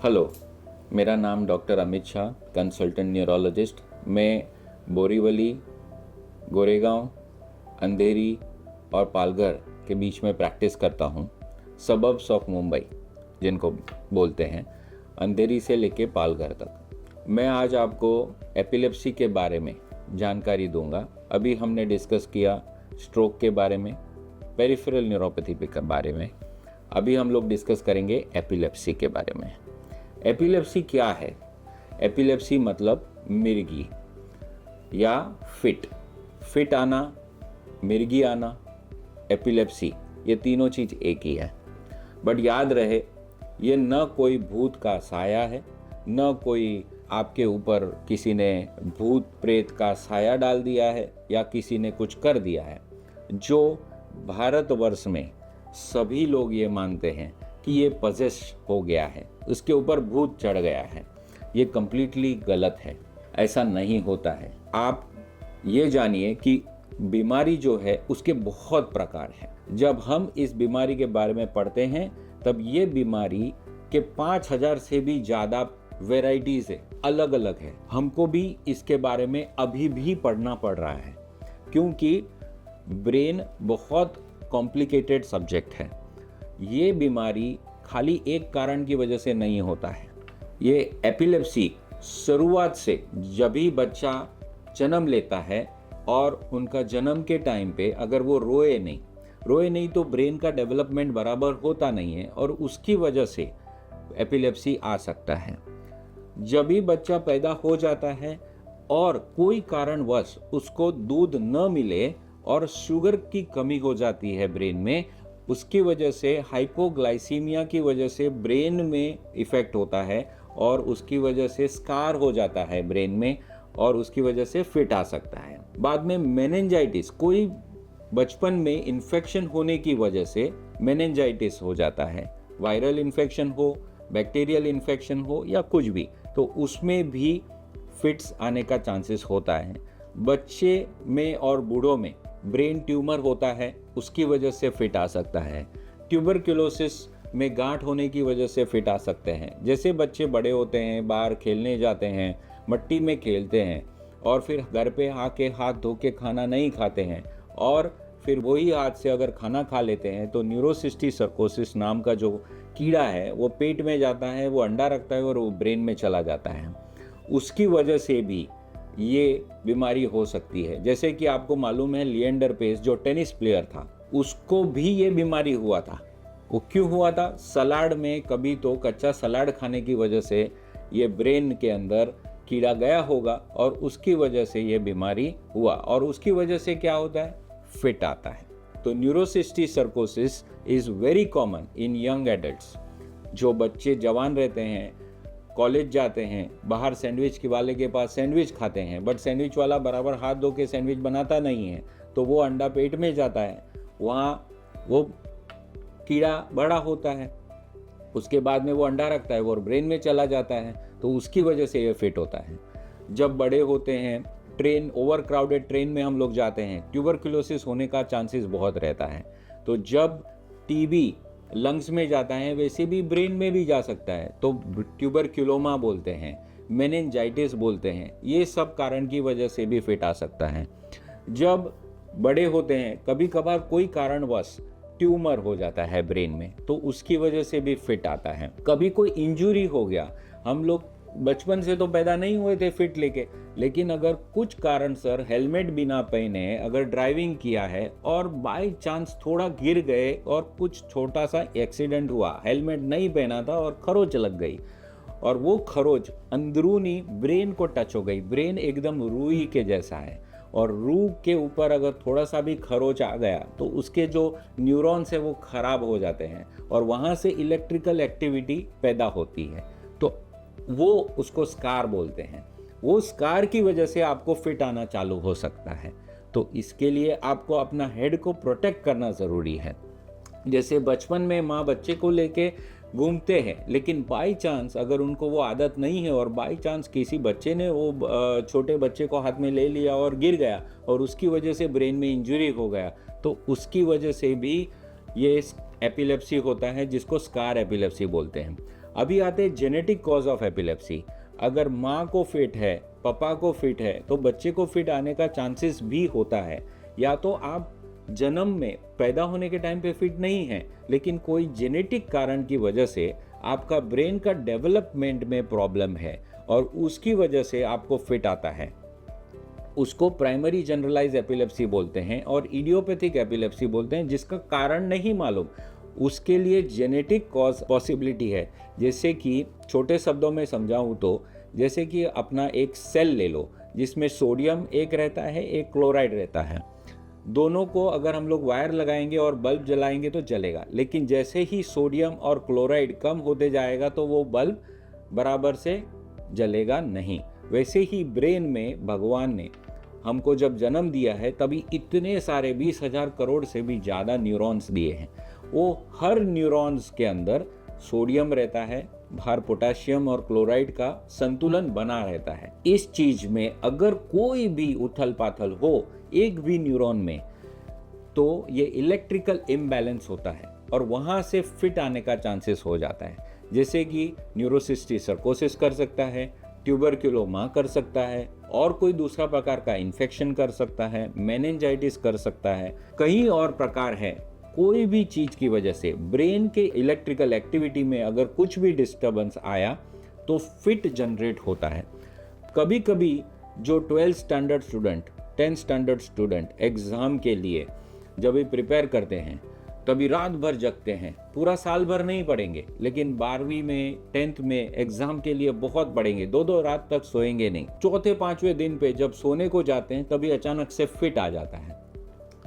Hello, मेरा नाम doctor Amit Shah, consultant neurologist. मैं बोरीवली, गोरेगांव, अंधेरी और पालघर के बीच में प्रैक्टिस करता हूँ। सबर्ब्स ऑफ मुंबई जिनको बोलते हैं, अंधेरी से लेके पालघर तक। मैं आज आपको एपिलेप्सी के बारे में जानकारी दूंगा। अभी हमने डिस्कस किया स्ट्रोक के बारे में, पेरिफेरल न्यूरोपैथी के बारे में। अभी हम लोग डिस्कस करेंगे एपिलेप्सी के बारे में। एपिलेप्सी क्या है? एपिलेप्सी मतलब मिर्गी या फिट आना, मिर्गी आना, एपिलेप्सी, ये तीनों चीज़ एक ही है। बट याद रहे, ये न कोई भूत का साया है, न कोई आपके ऊपर किसी ने भूत प्रेत का साया डाल दिया है या किसी ने कुछ कर दिया है। जो भारतवर्ष में सभी लोग ये मानते हैं कि ये पजेस हो गया है, उसके ऊपर भूत चढ़ गया है, ये कंप्लीटली गलत है। ऐसा नहीं होता है। आप ये जानिए कि बीमारी जो है उसके बहुत प्रकार हैं। जब हम इस बीमारी के बारे में पढ़ते हैं तब ये बीमारी के 5000 से भी ज़्यादा वेराइटीज़ है, अलग अलग है। हमको भी इसके बारे में अभी भी पढ़ना पड़ रहा है, क्योंकि ब्रेन बहुत कॉम्प्लिकेटेड सब्जेक्ट है। ये बीमारी खाली एक कारण की वजह से नहीं होता है। ये एपिलेप्सी शुरुआत से जब भी बच्चा जन्म लेता है और उनका जन्म के टाइम पे अगर वो रोए नहीं तो ब्रेन का डेवलपमेंट बराबर होता नहीं है और उसकी वजह से एपिलेप्सी आ सकता है। जब भी बच्चा पैदा हो जाता है और कोई कारणवश उसको दूध न मिले और शुगर की कमी हो जाती है ब्रेन में, उसकी वजह से हाइपोग्लाइसीमिया की वजह से ब्रेन में इफ़ेक्ट होता है और उसकी वजह से स्कार हो जाता है ब्रेन में और उसकी वजह से फिट आ सकता है। बाद में मेनिंजाइटिस, कोई बचपन में इन्फेक्शन होने की वजह से मेनिंजाइटिस हो जाता है। वायरल इन्फेक्शन हो, बैक्टीरियल इन्फेक्शन हो या कुछ भी, तो उसमें भी फिट्स आने का चांसेस होता है। बच्चे में और बूढ़ों में ब्रेन ट्यूमर होता है, उसकी वजह से फिट आ सकता है। ट्यूबरक्लोसिस में गांठ होने की वजह से फिट आ सकते हैं। जैसे बच्चे बड़े होते हैं, बाहर खेलने जाते हैं, मट्टी में खेलते हैं और फिर घर पे आके हाथ धो के खाना नहीं खाते हैं और फिर वही हाथ से अगर खाना खा लेते हैं तो न्यूरोसिस्टिक सर्कोसिस नाम का जो कीड़ा है वो पेट में जाता है, वो अंडा रखता है और वो ब्रेन में चला जाता है। उसकी वजह से भी ये बीमारी हो सकती है। जैसे कि आपको मालूम है, लिएंडर पेस जो टेनिस प्लेयर था, उसको भी ये बीमारी हुआ था। वो क्यों हुआ था? सलाड में कभी तो कच्चा सलाड खाने की वजह से ये ब्रेन के अंदर कीड़ा गया होगा और उसकी वजह से ये बीमारी हुआ और उसकी वजह से क्या होता है? फिट आता है। तो neurocysticercosis is very common in young adults. जो बच्चे जवान रहते हैं, कॉलेज जाते हैं, बाहर सैंडविच के वाले के पास सैंडविच खाते हैं, बट सैंडविच वाला बराबर हाथ धो के सैंडविच बनाता नहीं है, तो वो अंडा पेट में जाता है, वहाँ वो कीड़ा बड़ा होता है, उसके बाद में वो अंडा रखता है, वो ब्रेन में चला जाता है, तो उसकी वजह से ये फिट होता है। जब बड़े होते हैं, ट्रेन, ओवर क्राउडेड ट्रेन में हम लोग जाते हैं, ट्यूबरक्लोसिस होने का चांसेस बहुत रहता है। तो जब टीबी लंग्स में जाता है, वैसे भी ब्रेन में भी जा सकता है, तो ट्यूबरक्यूलोमा बोलते हैं, मेनिंजाइटिस बोलते हैं। ये सब कारण की वजह से भी फिट आ सकता है। जब बड़े होते हैं, कभी कभार कोई कारणवश ट्यूमर हो जाता है ब्रेन में, तो उसकी वजह से भी फिट आता है। कभी कोई इंजरी हो गया, हम लोग बचपन से तो पैदा नहीं हुए थे फिट लेके, लेकिन अगर कुछ कारण सर हेलमेट बिना पहने अगर ड्राइविंग किया है और बाय चांस थोड़ा गिर गए और कुछ छोटा सा एक्सीडेंट हुआ, हेलमेट नहीं पहना था और खरोच लग गई और वो खरोच अंदरूनी ब्रेन को टच हो गई। ब्रेन एकदम रूई के जैसा है और रूह के ऊपर अगर थोड़ा सा भी खरोच आ गया तो उसके जो न्यूरॉन्स है वो खराब हो जाते हैं और वहाँ से इलेक्ट्रिकल एक्टिविटी पैदा होती है, तो वो उसको स्कार बोलते हैं। वो स्कार की वजह से आपको फिट आना चालू हो सकता है। तो इसके लिए आपको अपना हेड को प्रोटेक्ट करना ज़रूरी है। जैसे बचपन में माँ बच्चे को लेके घूमते हैं, लेकिन बाई चांस अगर उनको वो आदत नहीं है और बाई चांस किसी बच्चे ने वो छोटे बच्चे को हाथ में ले लिया और गिर गया और उसकी वजह से ब्रेन में इंजरी हो गया, तो उसकी वजह से भी ये एपिलेप्सी होता है, जिसको स्कार एपिलेप्सी बोलते हैं। अभी आते हैं जेनेटिक कॉज ऑफ एपिलेप्सी। अगर माँ को फिट है, पापा को फिट है, तो बच्चे को फिट आने का चांसेस भी होता है। या तो आप जन्म में पैदा होने के टाइम पे फिट नहीं है, लेकिन कोई जेनेटिक कारण की वजह से आपका ब्रेन का डेवलपमेंट में प्रॉब्लम है और उसकी वजह से आपको फिट आता है। उसको प्राइमरी जनरलाइज एपिलेप्सी बोलते हैं और इडियोपैथिक एपिलेप्सी बोलते हैं, जिसका कारण नहीं मालूम। उसके लिए जेनेटिक कॉज पॉसिबिलिटी है। जैसे कि छोटे शब्दों में समझाऊं तो, जैसे कि अपना एक सेल ले लो जिसमें सोडियम एक रहता है, एक क्लोराइड रहता है। दोनों को अगर हम लोग वायर लगाएंगे और बल्ब जलाएंगे तो जलेगा, लेकिन जैसे ही सोडियम और क्लोराइड कम होते जाएगा तो वो बल्ब बराबर से जलेगा नहीं। वैसे ही ब्रेन में भगवान ने हमको जब जन्म दिया है तभी इतने सारे 20,000 करोड़ से भी ज़्यादा न्यूरॉन्स दिए हैं। वो हर न्यूरॉन्स के अंदर सोडियम रहता है, बाहर पोटेशियम और क्लोराइड का संतुलन बना रहता है। इस चीज में अगर कोई भी उथल पाथल हो एक भी न्यूरॉन में, तो ये इलेक्ट्रिकल इम्बैलेंस होता है और वहां से फिट आने का चांसेस हो जाता है। जैसे कि न्यूरोसिस्टिक सर्कोसिस कर सकता है, ट्यूबरक्यूलोमा कर सकता है, और कोई दूसरा प्रकार का इन्फेक्शन कर सकता है, मेनिंजाइटिस कर सकता है, कई और प्रकार है। कोई भी चीज की वजह से ब्रेन के इलेक्ट्रिकल एक्टिविटी में अगर कुछ भी डिस्टर्बेंस आया तो फिट जनरेट होता है। कभी कभी जो 12 standard student, 10 standard student exam के लिए जब भी प्रिपेयर करते हैं तभी रात भर जगते हैं, पूरा साल भर नहीं पढ़ेंगे, लेकिन 12वीं में 10th में एग्जाम के लिए बहुत पढ़ेंगे, 2 रात तक सोएंगे नहीं। चौथे 5वें दिन पे जब सोने को जाते हैं तभी अचानक से फिट आ जाता है।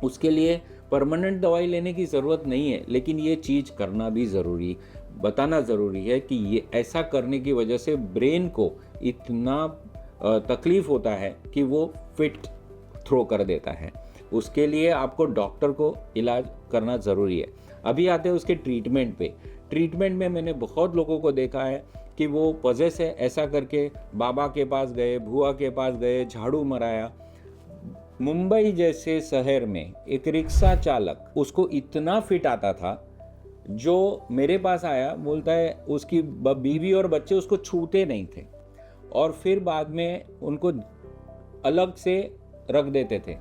उसके लिए परमानेंट दवाई लेने की ज़रूरत नहीं है, लेकिन ये चीज़ करना भी ज़रूरी, बताना ज़रूरी है कि ये ऐसा करने की वजह से ब्रेन को इतना तकलीफ होता है कि वो फिट थ्रो कर देता है। उसके लिए आपको डॉक्टर को इलाज करना ज़रूरी है। अभी आते हैं उसके ट्रीटमेंट पे। ट्रीटमेंट में मैंने बहुत लोगों को देखा है कि वो पजेस है ऐसा करके बाबा के पास गए, भुआ के पास गए, झाड़ू मराया। मुंबई जैसे शहर में एक रिक्शा चालक, उसको इतना फिट आता था, जो मेरे पास आया बोलता है उसकी बीवी और बच्चे उसको छूते नहीं थे और फिर बाद में उनको अलग से रख देते थे।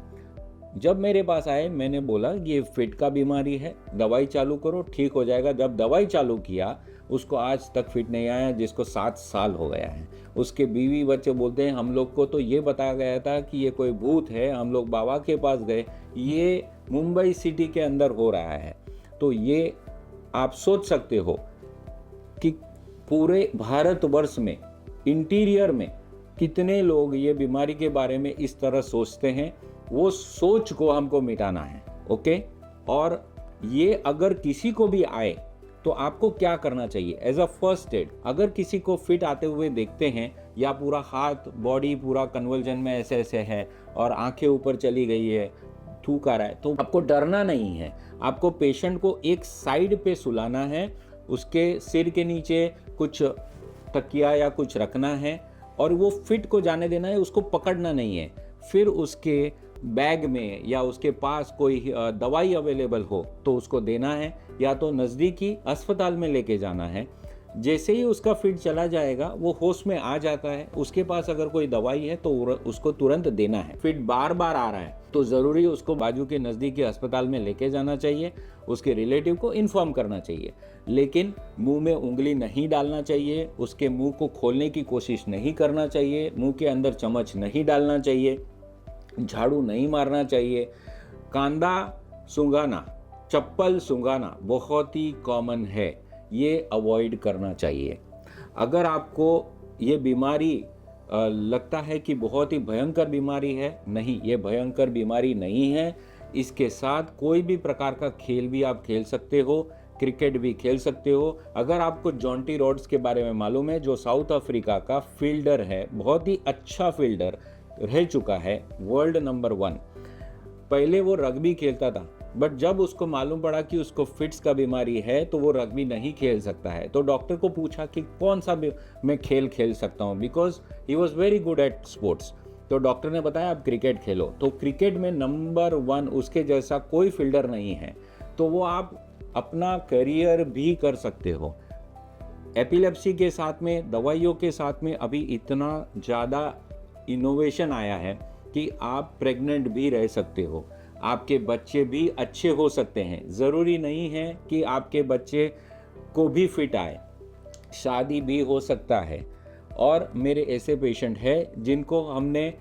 जब मेरे पास आए मैंने बोला ये फिट का बीमारी है, दवाई चालू करो ठीक हो जाएगा। जब दवाई चालू किया उसको आज तक फिट नहीं आया, जिसको 7 साल हो गया है। उसके बीवी बच्चे बोलते हैं हम लोग को तो ये बताया गया था कि ये कोई भूत है, हम लोग बाबा के पास गए, ये मुंबई सिटी के अंदर हो रहा है। तो ये आप सोच सकते हो कि पूरे भारतवर्ष में इंटीरियर में कितने लोग ये बीमारी के बारे में इस तरह सोचते हैं। वो सोच को हमको मिटाना है, ओके। और ये अगर किसी को भी आए तो आपको क्या करना चाहिए एज अ फर्स्ट एड। अगर किसी को फिट आते हुए देखते हैं या पूरा हाथ बॉडी पूरा कन्वल्जन में ऐसे ऐसे है और आंखें ऊपर चली गई है, थूक आ रहा है, तो आपको डरना नहीं है। आपको पेशेंट को एक साइड पे सुलाना है, उसके सिर के नीचे कुछ तकिया या कुछ रखना है और वो फिट को जाने देना है, उसको पकड़ना नहीं है। फिर उसके बैग में या उसके पास कोई दवाई अवेलेबल हो तो उसको देना है, या तो नज़दीकी अस्पताल में लेके जाना है। जैसे ही उसका फिट चला जाएगा वो होश में आ जाता है, उसके पास अगर कोई दवाई है तो उसको तुरंत देना है। फिट बार बार आ रहा है तो ज़रूरी उसको बाजू के नज़दीकी अस्पताल में लेके जाना चाहिए, उसके रिलेटिव को इन्फॉर्म करना चाहिए। लेकिन मुंह में उंगली नहीं डालना चाहिए, उसके मुंह को खोलने की कोशिश नहीं करना चाहिए, मुंह के अंदर चम्मच नहीं डालना चाहिए, झाड़ू नहीं मारना चाहिए। कांदा सूंघाना, चप्पल सूंघाना बहुत ही कॉमन है, ये अवॉइड करना चाहिए। अगर आपको ये बीमारी लगता है कि बहुत ही भयंकर बीमारी है, नहीं, ये भयंकर बीमारी नहीं है। इसके साथ कोई भी प्रकार का खेल भी आप खेल सकते हो, क्रिकेट भी खेल सकते हो। अगर आपको जॉन्टी रोड्स के बारे में मालूम है, जो साउथ अफ्रीका का फील्डर है, बहुत ही अच्छा फील्डर रह चुका है, वर्ल्ड नंबर 1। पहले वो रग्बी खेलता था, बट जब उसको मालूम पड़ा कि उसको फिट्स का बीमारी है तो वो रग्बी नहीं खेल सकता है। तो डॉक्टर को पूछा कि कौन सा मैं खेल खेल सकता हूँ, because he was very good at sports. तो डॉक्टर ने बताया आप क्रिकेट खेलो। तो क्रिकेट में नंबर 1 उसके जैसा कोई फील्डर नहीं है, तो वो आप अपना करियर भी कर सकते हो। एपिलेप्सी के साथ में दवाइयों के साथ में अभी इतना ज़्यादा इनोवेशन आया है कि आप प्रेग्नेंट भी रह सकते हो, आपके बच्चे भी अच्छे हो सकते हैं। ज़रूरी नहीं है कि आपके बच्चे को भी फिट आए, शादी भी हो सकता है। और मेरे ऐसे पेशेंट हैं जिनको हमने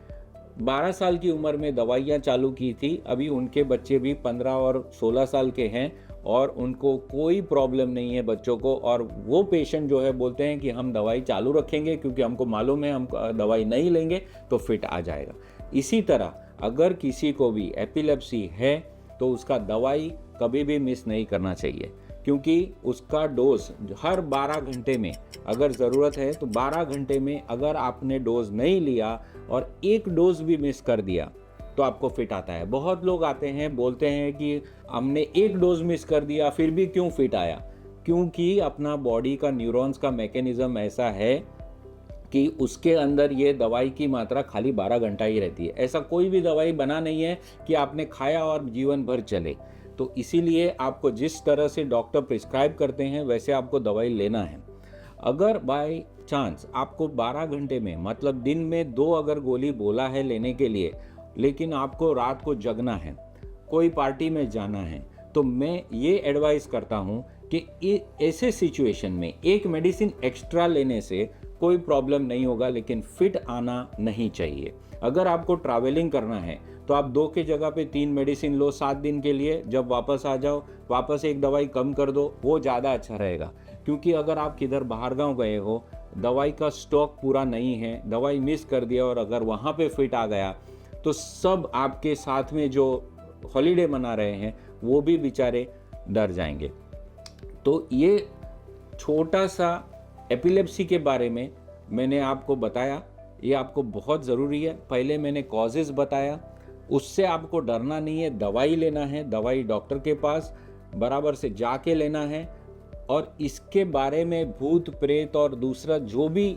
12 साल की उम्र में दवाइयाँ चालू की थी, अभी उनके बच्चे भी 15 और 16 साल के हैं और उनको कोई प्रॉब्लम नहीं है बच्चों को। और वो पेशेंट जो है बोलते हैं कि हम दवाई चालू रखेंगे क्योंकि हमको मालूम है हम दवाई नहीं लेंगे तो फिट आ जाएगा। इसी तरह अगर किसी को भी एपिलेप्सी है तो उसका दवाई कभी भी मिस नहीं करना चाहिए, क्योंकि उसका डोज हर 12 घंटे में अगर ज़रूरत है तो 12 घंटे में अगर आपने डोज नहीं लिया और एक डोज भी मिस कर दिया तो आपको फिट आता है। बहुत लोग आते हैं बोलते हैं कि हमने एक डोज मिस कर दिया फिर भी क्यों फिट आया, क्योंकि अपना बॉडी का न्यूरॉन्स का मैकेनिज्म ऐसा है कि उसके अंदर ये दवाई की मात्रा खाली 12 घंटा ही रहती है। ऐसा कोई भी दवाई बना नहीं है कि आपने खाया और जीवन भर चले। तो इसीलिए आपको जिस तरह से डॉक्टर प्रिस्क्राइब करते हैं वैसे आपको दवाई लेना है। अगर बाय चांस आपको 12 घंटे में मतलब दिन में 2 अगर गोली बोला है लेने के लिए, लेकिन आपको रात को जगना है, कोई पार्टी में जाना है, तो मैं ये एडवाइस करता हूँ कि ऐसे सिचुएशन में एक मेडिसिन एक्स्ट्रा लेने से कोई प्रॉब्लम नहीं होगा, लेकिन फिट आना नहीं चाहिए। अगर आपको ट्रैवलिंग करना है तो आप 2 की जगह पे 3 मेडिसिन लो 7 दिन के लिए, जब वापस आ जाओ वापस एक दवाई कम कर दो, वो ज़्यादा अच्छा रहेगा। क्योंकि अगर आप किधर बाहर गाँव गए हो, दवाई का स्टॉक पूरा नहीं है, दवाई मिस कर दिया और अगर वहाँ पे फिट आ गया तो सब आपके साथ में जो हॉलीडे मना रहे हैं वो भी बेचारे डर जाएंगे। तो ये छोटा सा एपिलेप्सी के बारे में मैंने आपको बताया, ये आपको बहुत ज़रूरी है। पहले मैंने कॉजेज़ बताया, उससे आपको डरना नहीं है, दवाई लेना है, दवाई डॉक्टर के पास बराबर से जाके लेना है। और इसके बारे में भूत प्रेत और दूसरा जो भी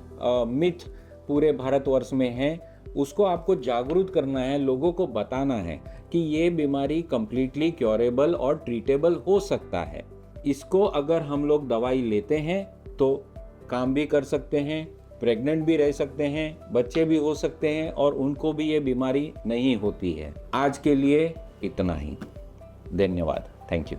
मिथ पूरे भारतवर्ष में है उसको आपको जागरूक करना है, लोगों को बताना है कि ये बीमारी कंप्लीटली क्योरेबल और ट्रीटेबल हो सकता है। इसको अगर हम लोग दवाई लेते हैं तो काम भी कर सकते हैं, प्रेग्नेंट भी रह सकते हैं, बच्चे भी हो सकते हैं और उनको भी ये बीमारी नहीं होती है। आज के लिए इतना ही, धन्यवाद, थैंक यू।